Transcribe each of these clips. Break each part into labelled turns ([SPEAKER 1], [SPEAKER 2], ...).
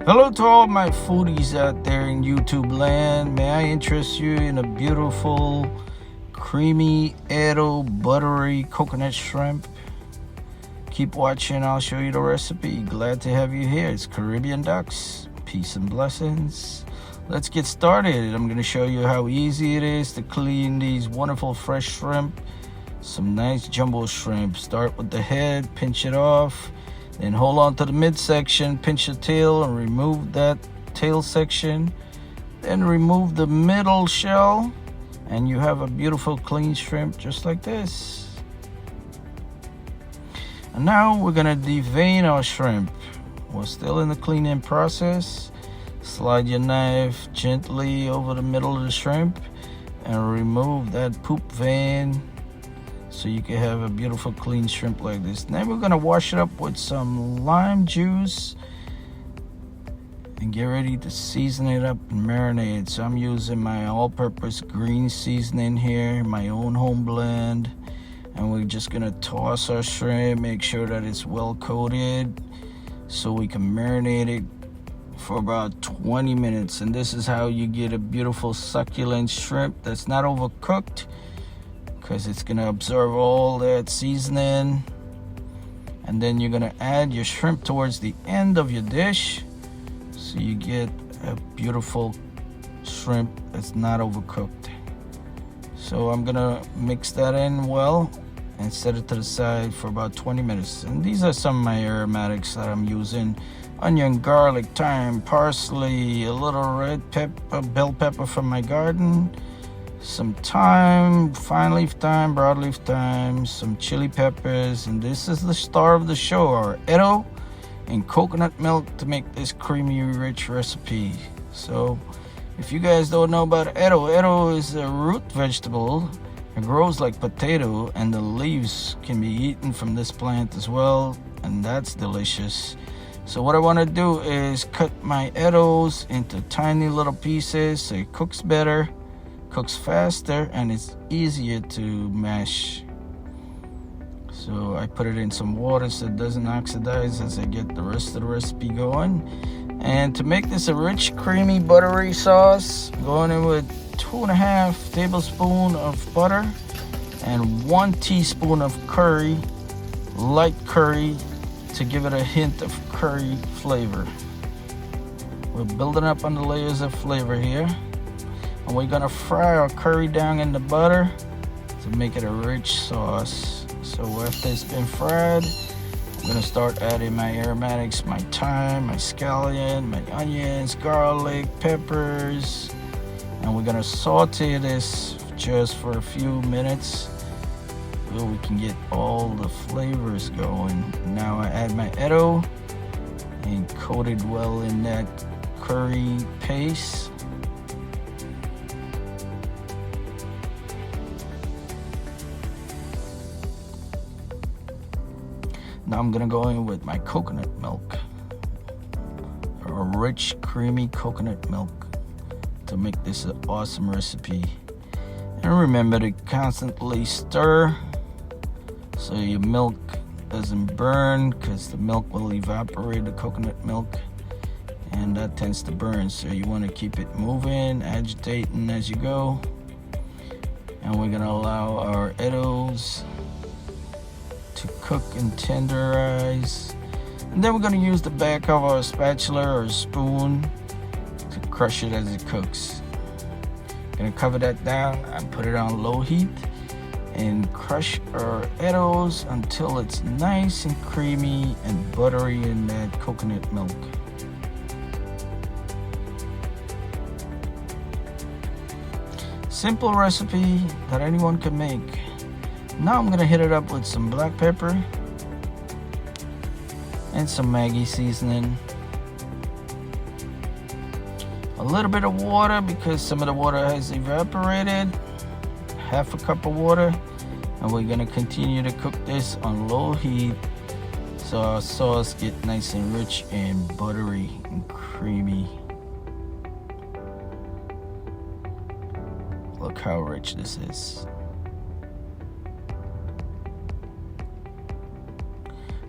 [SPEAKER 1] Hello to all my foodies out there in YouTube land. May I interest you in a beautiful, creamy, Eddoe, buttery coconut shrimp? Keep watching, I'll show you the recipe. Glad to have you here. It's Caribbean Ducks. Peace and blessings. Let's get started. I'm going to show you how easy it is to clean these wonderful fresh shrimp. Some nice jumbo shrimp. Start with the head, pinch it off. Then hold on to the midsection, pinch the tail and remove that tail section. Then remove the middle shell and you have a beautiful clean shrimp just like this. And now we're gonna devein our shrimp. We're still in the cleaning process. Slide your knife gently over the middle of the shrimp and remove that poop vein, so you can have a beautiful clean shrimp like this. Now we're gonna wash it up with some lime juice and get ready to season it up and marinate. So I'm using my all-purpose green seasoning here, my own home blend, and we're just gonna toss our shrimp, make sure that it's well coated so we can marinate it for about 20 minutes. And this is how you get a beautiful succulent shrimp that's not overcooked, because it's gonna absorb all that seasoning. And then you're gonna add your shrimp towards the end of your dish so you get a beautiful shrimp that's not overcooked. So I'm gonna mix that in well and set it to the side for about 20 minutes. And these are some of my aromatics that I'm using: onion, garlic, thyme, parsley, a little red pepper, bell pepper from my garden, some thyme, fine leaf thyme, broadleaf thyme, some chili peppers, and this is the star of the show, our Eddoe and coconut milk to make this creamy, rich recipe. So if you guys don't know about Eddoe is a root vegetable. It grows like potato, and the leaves can be eaten from this plant as well, and that's delicious. So what I want to do is cut my Eddoes into tiny little pieces so it cooks better, cooks faster, and it's easier to mash. So I put it in some water so it doesn't oxidize as I get the rest of the recipe going. And to make this a rich, creamy, buttery sauce, going in with 2.5 tablespoons of butter and 1 teaspoon of curry, light curry, to give it a hint of curry flavor. We're building up on the layers of flavor here. And we're gonna fry our curry down in the butter to make it a rich sauce. So after it's been fried, I'm gonna start adding my aromatics, my thyme, my scallion, my onions, garlic, peppers, and we're gonna saute this just for a few minutes so we can get all the flavors going. Now I add my Eddoe and coat it well in that curry paste. Now I'm gonna go in with my coconut milk, a rich, creamy coconut milk, to make this an awesome recipe. And remember to constantly stir so your milk doesn't burn, because the milk will evaporate, the coconut milk, and that tends to burn. So you want to keep it moving, agitating as you go. And we're gonna allow our Eddoes to cook and tenderize, and then we're going to use the back of our spatula or spoon to crush it as it cooks. Going to cover that down and put it on low heat and crush our Eddoes until it's nice and creamy and buttery in that coconut milk. Simple recipe that anyone can make. Now I'm gonna hit it up with some black pepper and some Maggi seasoning. A little bit of water because some of the water has evaporated. Half a cup of water. And we're gonna continue to cook this on low heat so our sauce get nice and rich and buttery and creamy. Look how rich this is.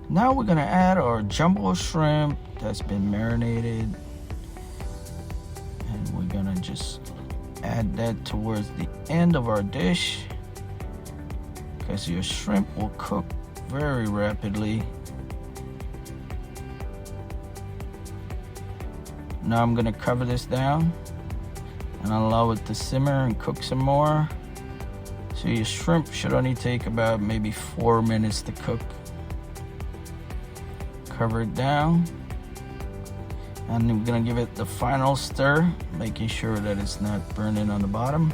[SPEAKER 1] Now we're gonna add our jumbo shrimp that's been marinated, and we're gonna just add that towards the end of our dish because your shrimp will cook very rapidly. Now I'm gonna cover this down and allow it to simmer and cook some more. So your shrimp should only take about maybe 4 minutes to cook. Cover it down, and we're gonna give it the final stir, making sure that it's not burning on the bottom.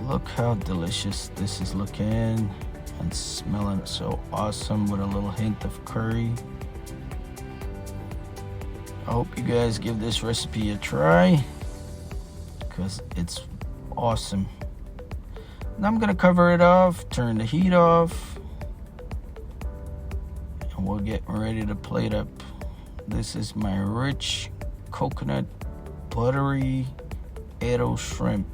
[SPEAKER 1] Look how delicious this is looking and smelling so awesome with a little hint of curry. I hope you guys give this recipe a try because it's awesome. Now I'm gonna cover it off, turn the heat off, and we'll get ready to plate up. This is my rich coconut buttery Eddoe shrimp.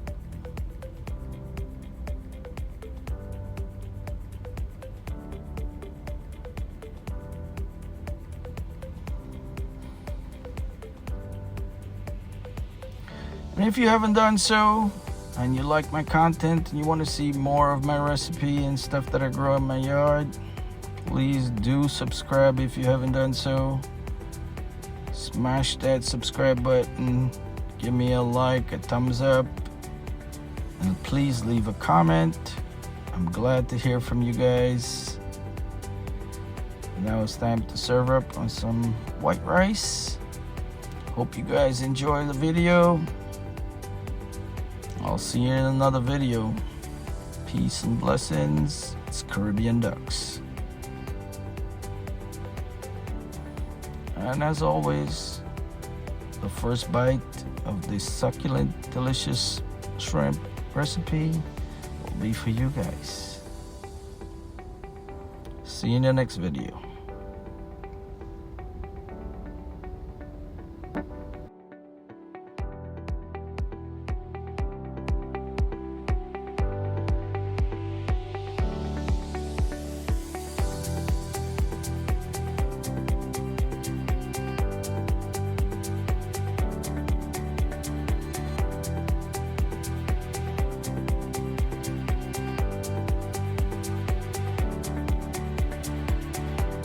[SPEAKER 1] And if you haven't done so, and you like my content and you want to see more of my recipe and stuff that I grow in my yard, please do subscribe if you haven't done so. Smash that subscribe button, give me a like, a thumbs up, and please leave a comment. I'm glad to hear from you guys. Now it's time to serve up on some white rice. Hope you guys enjoy the video. I'll see you in another video. Peace and blessings. It's Caribbean Ducks. And as always, the first bite of this succulent, delicious shrimp recipe will be for you guys. See you in the next video.